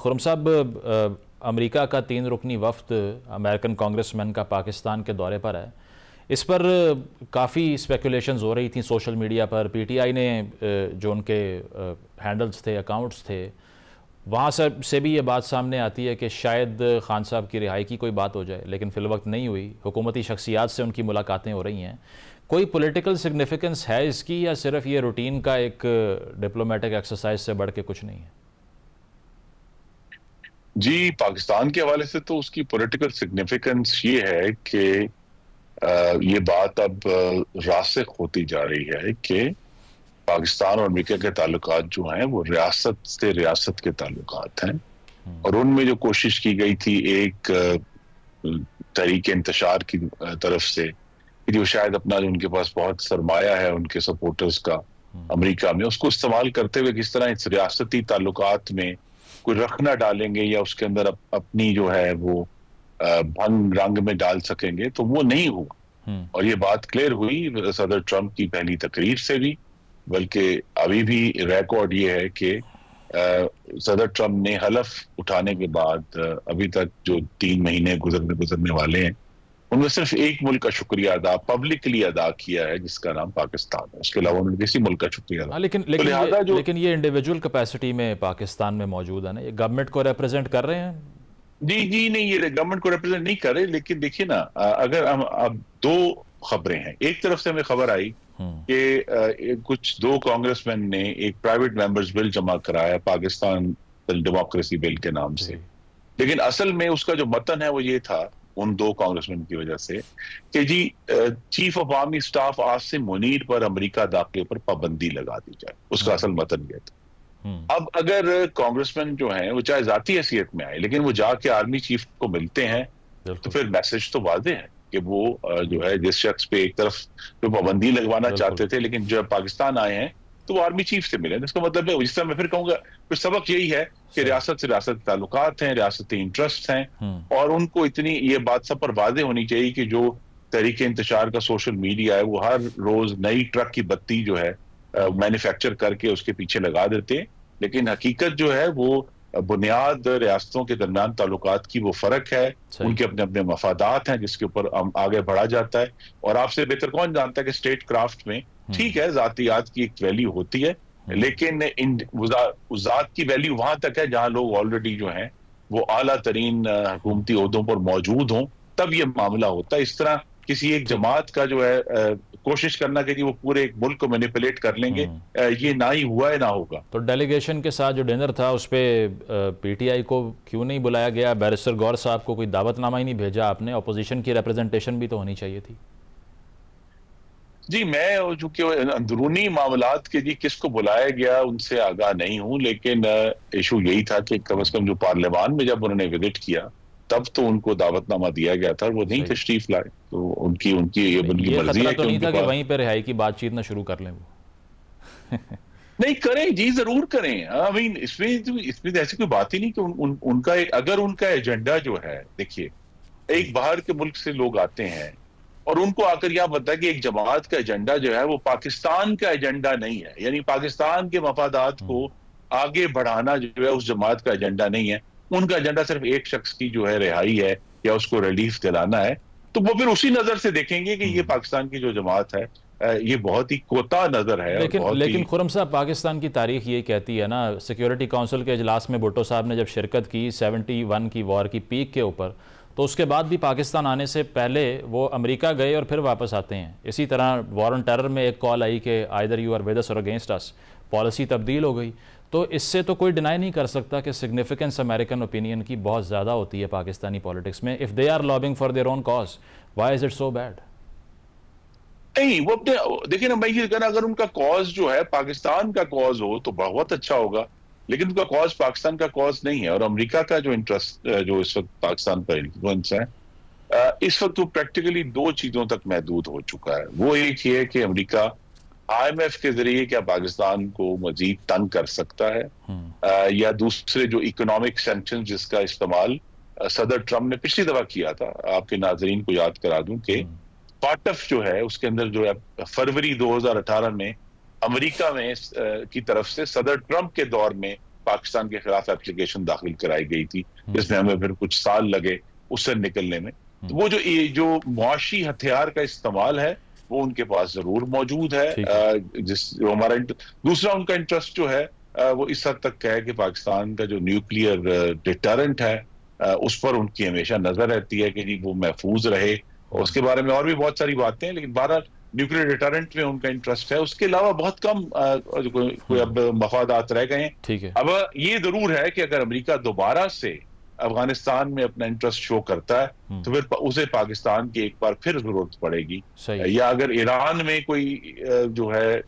खुर्रम साहब, अमेरिका का 3 रुकनी वफ्द American congressman का पाकिस्तान के दौरे पर है। इस पर काफ़ी स्पेकुलेशंस हो रही थी सोशल मीडिया पर। पीटीआई ने जो उनके हैंडल्स थे, अकाउंट्स थे, वहाँ से भी ये बात सामने आती है कि शायद खान साहब की रिहाई की कोई बात हो जाए, लेकिन फ़िलवक्त नहीं हुई। हुकूमती शख्सियात से उनकी मुलाकातें हो रही हैं। कोई पॉलिटिकल सिग्निफिकेंस है इसकी, या सिर्फ ये रूटीन का एक डिप्लोमेटिक एक्सरसाइज से बढ़ के कुछ नहीं है? जी, पाकिस्तान के हवाले से तो उसकी पॉलिटिकल सिग्निफिकेंस ये है कि ये बात अब रासिख होती जा रही है कि पाकिस्तान और अमेरिका के ताल्लुकात जो हैं वो रियासत से रियासत के ताल्लुकात हैं, और उनमें जो कोशिश की गई थी एक तहरीक इंतशार की तरफ से कि जो शायद अपना जो उनके पास बहुत सरमाया है उनके सपोर्टर्स का अमेरिका में, उसको इस्तेमाल करते हुए किस तरह इस रियासती ताल्लुकात में कोई रख ना डालेंगे या उसके अंदर अपनी जो है वो भंग रंग में डाल सकेंगे, तो वो नहीं हुआ। और ये बात क्लियर हुई सदर ट्रंप की पहली तकरीर से भी, बल्कि अभी भी रिकॉर्ड ये है कि सदर ट्रंप ने हलफ उठाने के बाद अभी तक जो 3 महीने गुजरने वाले हैं उनमें सिर्फ एक मुल्क का शुक्रिया पब्लिकली अदा किया है, जिसका नाम पाकिस्तान है। उसके अलावा उन्होंने किसी मुल्क का शुक्रिया अदा। लेकिन ये इंडिविजुअल कैपेसिटी में पाकिस्तान में मौजूद है ना, ये गवर्नमेंट को रिप्रेजेंट कर रहे हैं? जी नहीं, ये गवर्नमेंट को रिप्रेजेंट नहीं कर रहे। लेकिन देखिए ना, अगर हम अब 2 खबरें हैं। एक तरफ से हमें खबर आई कि कुछ 2 कांग्रेसमैन ने एक प्राइवेट मेंबर्स बिल जमा कराया पाकिस्तान डेमोक्रेसी बिल के नाम से, लेकिन असल में उसका जो मतन है वो ये था उन 2 कांग्रेसमैन की वजह से कि जी chief of army staff Asim Munir पर अमेरिका दाखिले पर पाबंदी लगा दी जाए। उसका असल मतन ये था। अब अगर कांग्रेसमैन जो हैं वो चाहे जाती हैसियत में आए, लेकिन वो जाके आर्मी चीफ को मिलते हैं, तो फिर मैसेज तो वाज़ेह है कि वो जो है जिस शख्स पे एक तरफ जो पाबंदी लगवाना चाहते थे, लेकिन जब पाकिस्तान आए हैं तो वो आर्मी चीफ से मिले। इसका मतलब है, जिस तरह मैं फिर कहूंगा, फिर सबक यही है कि रियासत से रियासत ताल्लुकात हैं, रियासती इंटरेस्ट हैं, और उनको इतनी ये बात सब पर वाज़ेह होनी चाहिए कि जो तहरीक इंतशार का सोशल मीडिया है वो हर रोज नई ट्रक की बत्ती जो है मैन्युफैक्चर करके उसके पीछे लगा देते हैं, लेकिन हकीकत जो है वो बुनियाद रियासतों के दरमियान ताल्लुकात की वो फर्क है, उनके अपने अपने मफादात हैं जिसके ऊपर आगे बढ़ा जाता है। और आपसे बेहतर कौन जानता है कि स्टेट क्राफ्ट में ठीक है जातियात की एक वैल्यू होती है, लेकिन उस जात की वैल्यू वहां तक है जहां लोग ऑलरेडी जो हैं वो आला तरीन हुकूमती ओहदों पर मौजूद हों, तब ये मामला होता है। इस तरह किसी एक जमात का जो है कोशिश करना कि वो पूरे एक मुल्क को मैनिपुलेट कर लेंगे, ये ना ही हुआ है ना होगा। तो डेलीगेशन के साथ जो डिनर था उस पर पीटीआई को क्यों नहीं बुलाया गया? बैरिस्टर गौर साहब को कोई दावतनामा ही नहीं भेजा आपने? अपोजिशन की रिप्रेजेंटेशन भी तो होनी चाहिए थी। जी, मैं चूंकि अंदरूनी मामलात के जी किसको बुलाया गया उनसे आगाह नहीं हूं, लेकिन इशू यही था कि कम से कम जो पार्लियामान में जब उन्होंने विजिट किया तब तो उनको दावतनामा दिया गया था, वो नहीं तशरीफ लाए। तो उनकी मर्जी है तो नहीं था कि वहीं पर रिहाई की बातचीत ना शुरू कर लें वो। नहीं करें जी, जरूर करें। आई मीन इसमें ऐसी कोई बात ही नहीं कि उनका अगर उनका एजेंडा जो है, देखिए एक बाहर के मुल्क से लोग आते हैं और उनको आकर यह पता है कि एक जमात का एजेंडा जो है वो पाकिस्तान का एजेंडा नहीं है, यानी पाकिस्तान के मफादात को आगे बढ़ाना जो है उस जमात का एजेंडा नहीं है। उनका एजेंडा सिर्फ एक शख्स की जो है रिहाई है या उसको रिलीफ दिलाना है, तो वो फिर उसी नजर से देखेंगे कि ये पाकिस्तान की जो जमात है ये बहुत ही कोता नजर है। लेकिन खुर्रम साहब, पाकिस्तान की तारीख ये कहती है ना, सिक्योरिटी काउंसिल के इजलास में भुट्टो साहब ने जब शिरकत की 71 की वॉर की पीक के ऊपर, तो उसके बाद भी पाकिस्तान आने से पहले वो अमेरिका गए और फिर वापस आते हैं। इसी तरह वॉर ऑन टेरर में एक कॉल आई कि either you are with us और अगेंस्ट अस, पॉलिसी तब्दील हो गई। तो इससे तो कोई डिनाई नहीं कर सकता कि सिग्निफिकेंस अमेरिकन ओपिनियन की बहुत ज़्यादा होती है पाकिस्तानी पॉलिटिक्स में। If they are lobbying for their own cause, why is it so bad? नहीं, वो अपने देखिए ना, मैं ये कहना, अगर उनका कॉज जो है पाकिस्तान का कॉज हो तो बहुत अच्छा होगा, लेकिन उनका कॉज पाकिस्तान का कॉज नहीं है। और अमेरिका का जो इंटरेस्ट जो इस वक्त पाकिस्तान पर इन्फ्लुएंस है, इस वक्त वो प्रैक्टिकली 2 चीजों तक महदूद हो चुका है। वो एक ही है कि अमेरिका IMF के जरिए क्या पाकिस्तान को मजीद तंग कर सकता है, या दूसरे जो इकोनॉमिक सैंक्शन जिसका इस्तेमाल सदर ट्रंप ने पिछली दफा किया था। आपके नाजरीन को याद करा दूं कि पाटफ जो है उसके अंदर जो है फरवरी 2018 में अमेरिका में की तरफ से सदर ट्रंप के दौर में पाकिस्तान के खिलाफ एप्लीकेशन दाखिल कराई गई थी, जिसमें हमें फिर कुछ साल लगे उससे निकलने में। तो वो जो मुआशी हथियार का इस्तेमाल है वो उनके पास जरूर मौजूद है। जो हमारा दूसरा उनका इंटरेस्ट जो है वो इस हद तक है कि पाकिस्तान का जो न्यूक्लियर डिटरेंट है उस पर उनकी हमेशा नजर रहती है कि जी वो महफूज रहे। और उसके बारे में और भी बहुत सारी बातें हैं, लेकिन 12 न्यूक्लियर डिटरेंट में उनका इंटरेस्ट है। उसके अलावा बहुत कम कोई अब मफादात रह गए हैं। ठीक है। अब ये जरूर है कि अगर अमेरिका दोबारा से अफगानिस्तान में अपना इंटरेस्ट शो करता है तो फिर उसे पाकिस्तान की एक बार फिर जरूरत पड़ेगी, या अगर ईरान में कोई जो है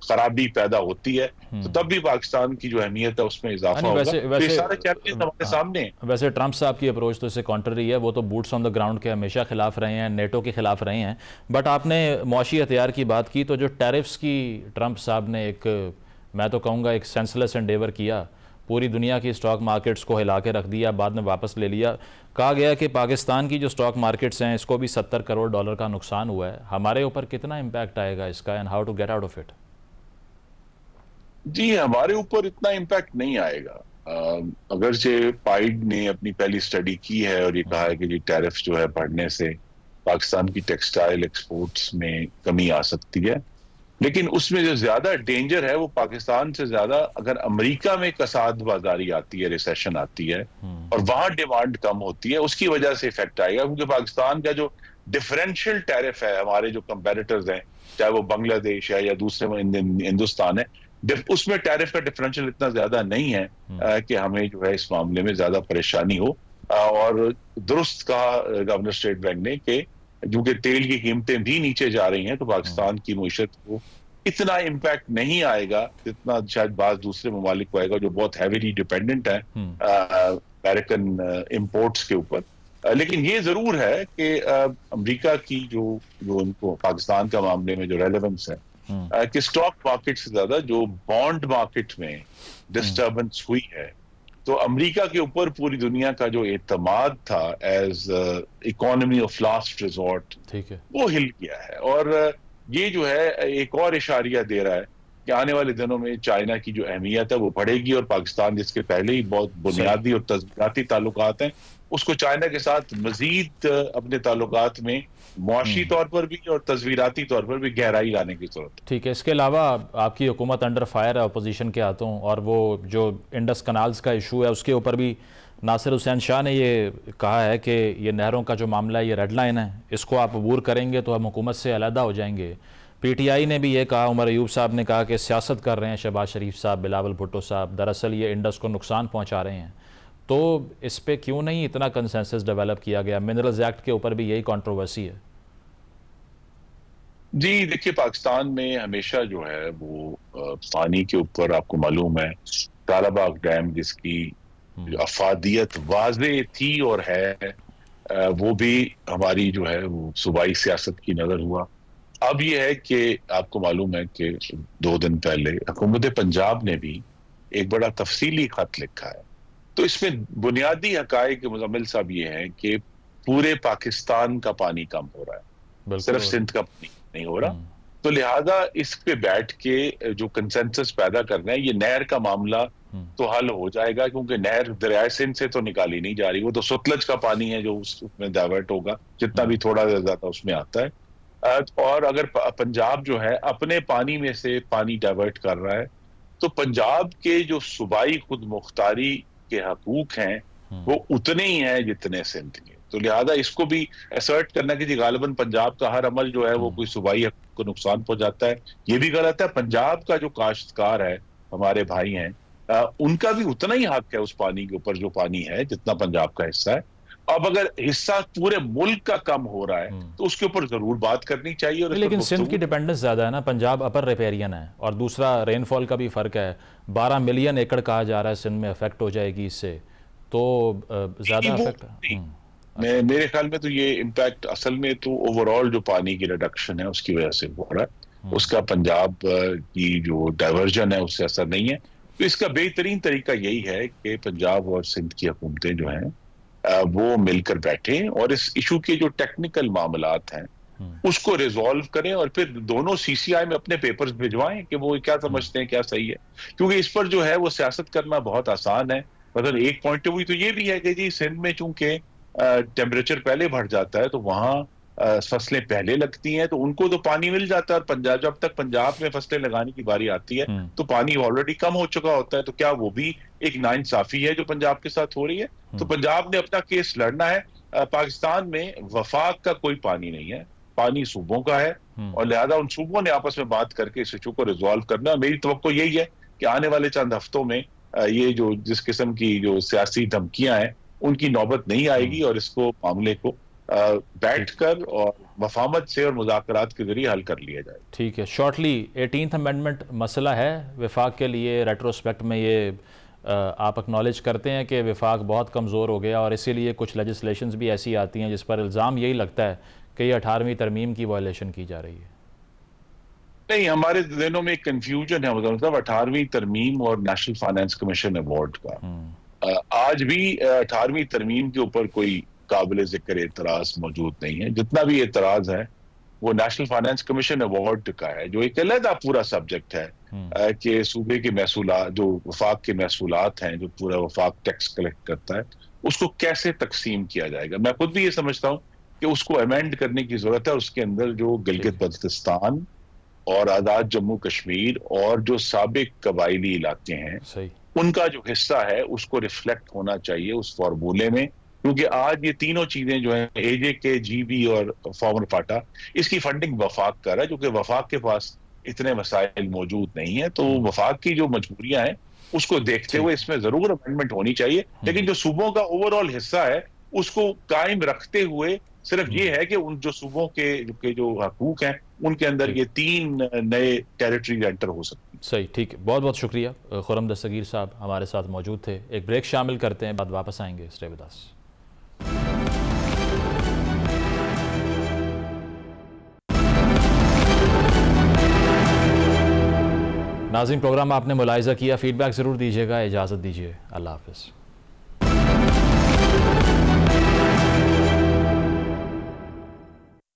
खराबी पैदा होती है तो तब भी पाकिस्तान की जो अहमियत है उसमें इजाफा होगा। वैसे सारे चैलेंजेस हमारे सामने। वैसे ट्रंप साहब की अप्रोच तो इससे कॉन्ट्ररी है, वो तो बूट्स ऑन द ग्राउंड के हमेशा खिलाफ रहे हैं, नेटो के खिलाफ रहे हैं। बट आपने मुआशी हथियार की बात की, तो जो टैरिफ्स की ट्रंप साहब ने मैं तो कहूँगा एक सेंसलेस एंडेवर किया, पूरी दुनिया की स्टॉक मार्केट्स को हिला के रख दिया, बाद में वापस ले लिया। कहा गया कि पाकिस्तान की जो स्टॉक मार्केट्स हैं इसको भी $70 करोड़ का नुकसान हुआ है। हमारे ऊपर कितना इम्पैक्ट आएगा इसका, and how to get out of it? जी, हमारे ऊपर इतना इम्पैक्ट नहीं आएगा। अगरचे पाइड ने अपनी पहली स्टडी की है और ये कहा है कि जी टैरिफ जो है बढ़ने से पाकिस्तान की टेक्सटाइल एक्सपोर्ट्स में कमी आ सकती है, लेकिन उसमें जो ज्यादा डेंजर है वो पाकिस्तान से ज्यादा अगर अमेरिका में कसाद बाजारी आती है, रिसेशन आती है और वहां डिमांड कम होती है, उसकी वजह से इफेक्ट आएगा। क्योंकि पाकिस्तान का जो डिफरेंशियल टैरिफ है, हमारे जो कंपेटिटर्स हैं चाहे वो बांग्लादेश है या दूसरे हिंदुस्तान है, उसमें टैरिफ का डिफरेंशियल इतना ज्यादा नहीं है कि हमें जो है इस मामले में ज्यादा परेशानी हो। और दुरुस्त कहा गवर्नर स्टेट बैंक ने कि क्योंकि तेल की कीमतें भी नीचे जा रही हैं तो पाकिस्तान की मईशत को इतना इम्पैक्ट नहीं आएगा जितना शायद बाज़ दूसरे ममालिक को आएगा जो बहुत हैवीली डिपेंडेंट है अमेरिकन इंपोर्ट्स के ऊपर। लेकिन ये जरूर है कि अमेरिका की जो उनको पाकिस्तान का मामले में जो रेलेवेंस है कि स्टॉक मार्केट से ज्यादा जो बॉन्ड मार्केट में डिस्टर्बेंस हुई है, तो अमेरिका के ऊपर पूरी दुनिया का जो एतमाद था as economy of last resort, ठीक है, वो हिल गया है। और ये जो है एक और इशारिया दे रहा है कि आने वाले दिनों में चाइना की जो अहमियत है वो बढ़ेगी और पाकिस्तान जिसके पहले ही बहुत बुनियादी और तजवीराती ताल्लुकात हैं, उसको चाइना के साथ मजीद अपने ताल्लुकात में मुआशी तौर पर भी और तस्वीराती तौर पर भी गहराई लाने की जरूरत है। ठीक है। इसके अलावा आपकी हुकूमत अंडर फायर है अपोजिशन के हाथों, और वो जो इंडस कनाल्स का इशू है उसके ऊपर भी नासिर हुसैन शाह ने ये कहा है कि ये नहरों का जो मामला है ये रेड लाइन है, इसको आप अबूर करेंगे तो हम हुकूमत से अलहदा हो जाएंगे। PTI ने भी ये कहा, उमर अयूब साहब ने कहा कि सियासत कर रहे हैं शहबाज शरीफ साहब, बिलावल भुट्टो साहब, दरअसल ये इंडस को नुकसान पहुँचा रहे हैं। तो इस पर क्यों नहीं इतना कंसेंसस डेवलप किया गया? मिनरल्स एक्ट के ऊपर भी यही कंट्रोवर्सी है। जी देखिए, पाकिस्तान में हमेशा जो है वो पानी के ऊपर आपको मालूम है तालाबाग डैम जिसकी अफादियत वाज़े थी और है, वो भी हमारी जो है वो सूबाई सियासत की नजर हुआ। अब ये है कि आपको मालूम है कि 2 दिन पहले हुकूमत पंजाब ने भी एक बड़ा तफसीली खत लिखा है। तो इसमें बुनियादी हकाइक मुज़म्मिल साहब ये हैं कि पूरे पाकिस्तान का पानी कम हो रहा है, सिर्फ सिंध का पानी नहीं हो रहा। तो लिहाजा इस पे बैठ के जो कंसेंसस पैदा करना है, ये नहर का मामला तो हल हो जाएगा क्योंकि नहर दरिया सिंध से तो निकाली नहीं जा रही, वो तो सतलज का पानी है जो उसमें डाइवर्ट होगा, जितना भी थोड़ा ज्यादा उसमें आता है। और अगर पंजाब जो है अपने पानी में से पानी डाइवर्ट कर रहा है तो पंजाब के जो सूबाई खुद मुख्तारी के हकूक हैं वो उतने ही हैं जितने सिंध के। तो लिहाजा इसको भी असर्ट करना कि गालिबन पंजाब का हर अमल जो है वो कोई सूबाई हक को नुकसान पहुंचाता है, ये भी गलत है। पंजाब का जो काश्तकार है, हमारे भाई हैं, उनका भी उतना ही हक है उस पानी के ऊपर जो पानी है जितना पंजाब का हिस्सा है। अब अगर हिस्सा पूरे मुल्क का कम हो रहा है तो उसके ऊपर जरूर बात करनी चाहिए। और लेकिन सिंध की डिपेंडेंस ज्यादा है ना, पंजाब अपर रिपेरियन है, और दूसरा रेनफॉल का भी फर्क है। 12 मिलियन एकड़ कहा जा रहा है सिंध में अफेक्ट हो जाएगी इससे, तो ज्यादा अफेक्ट मेरे ख्याल में तो ये इम्पैक्ट असल में तो ओवरऑल जो पानी की रिडक्शन है उसकी वजह से हो रहा है, उसका पंजाब की जो डाइवर्जन है उससे असर नहीं है। तो इसका बेहतरीन तरीका यही है कि पंजाब और सिंध की हुकूमतें जो हैं वो मिलकर बैठे और इस इशू के जो टेक्निकल मामलात हैं उसको रिजॉल्व करें और फिर दोनों सीसीआई में अपने पेपर्स भिजवाएं कि वो क्या समझते हैं क्या सही है, क्योंकि इस पर जो है वो सियासत करना बहुत आसान है। मतलब एक पॉइंट ऑफ व्यू तो ये भी है कि जी सिंध में चूंकि टेम्परेचर पहले बढ़ जाता है तो वहां फसलें पहले लगती हैं, तो उनको तो पानी मिल जाता है, और पंजाब जब तक पंजाब में फसलें लगाने की बारी आती है तो पानी ऑलरेडी कम हो चुका होता है। तो क्या वो भी एक नाइंसाफी है जो पंजाब के साथ हो रही है? तो पंजाब ने अपना केस लड़ना है। पाकिस्तान में वफाक का कोई पानी नहीं है, पानी सूबों का है, और लिहाजा उन सूबों ने आपस में बात करके इस इशू को रिजॉल्व करना। मेरी तवक्को यही है कि आने वाले चंद हफ्तों में ये जो जिस किस्म की जो सियासी धमकियां हैं उनकी नौबत नहीं आएगी, और इसको मामले को बैठकर और वफामत से और मुज़ाकरात के जरिए हल कर लिया जाए। ठीक है, शॉर्टली 18th अमेंडमेंट मसला है विफाक के लिए। रेट्रोस्पेक्ट में ये आप एक्नॉलेज करते हैं कि विफाक बहुत कमज़ोर हो गया और इसीलिए कुछ लेजिस्लेशंस भी ऐसी आती हैं जिस पर इल्ज़ाम यही लगता है कि ये 18वीं तरमीम की वायलेशन की जा रही है। नहीं, हमारे दिनों में एक कंफ्यूजन है, मतलब 18वीं तरमीम और नेशनल फाइनेंस कमीशन अवार्ड का। आज भी 18वीं तरमीम के ऊपर कोई काबिल जिक्र एतराज मौजूद नहीं है। जितना भी एतराज है वो नेशनल फाइनेंस कमीशन अवार्ड का है, जो एक अलग पूरा सब्जेक्ट है कि सूबे के महसूलात, जो वफाक के महसूलात हैं, जो पूरा वफाक टैक्स कलेक्ट करता है, उसको कैसे तकसीम किया जाएगा। मैं खुद भी ये समझता हूँ कि उसको अमेंड करने की जरूरत है। उसके अंदर जो गिलगित बल्तिस्तान और आज़ाद जम्मू कश्मीर और जो साबिक कबायली इलाके हैं उनका जो हिस्सा है उसको रिफ्लेक्ट होना चाहिए उस फॉर्मूले में, क्योंकि आज ये तीनों चीजें जो है AJK, GB और फॉर्मर फाटा, इसकी फंडिंग वफाक कर रहा है, क्योंकि वफाक के पास इतने मसाइल मौजूद नहीं है। तो वफाक की जो मजबूरियां हैं उसको देखते हुए इसमें जरूर अमेंडमेंट होनी चाहिए, लेकिन जो सूबों का ओवरऑल हिस्सा है उसको कायम रखते हुए सिर्फ ये है कि उन जो सूबों के जो हकूक हैं उनके अंदर ये 3 नए टेरिटरी एंटर हो सकती है। सही, ठीक है, बहुत बहुत शुक्रिया। खुर्रम दस्तगीर साहब हमारे साथ मौजूद थे। एक ब्रेक शामिल करते हैं, बाद वापस आएंगे। Stay with us. नाज़रीन, प्रोग्राम आपने मुलाहिज़ा किया, फीडबैक ज़रूर दीजिएगा। इजाज़त दीजिए, अल्लाह हाफ़िज़।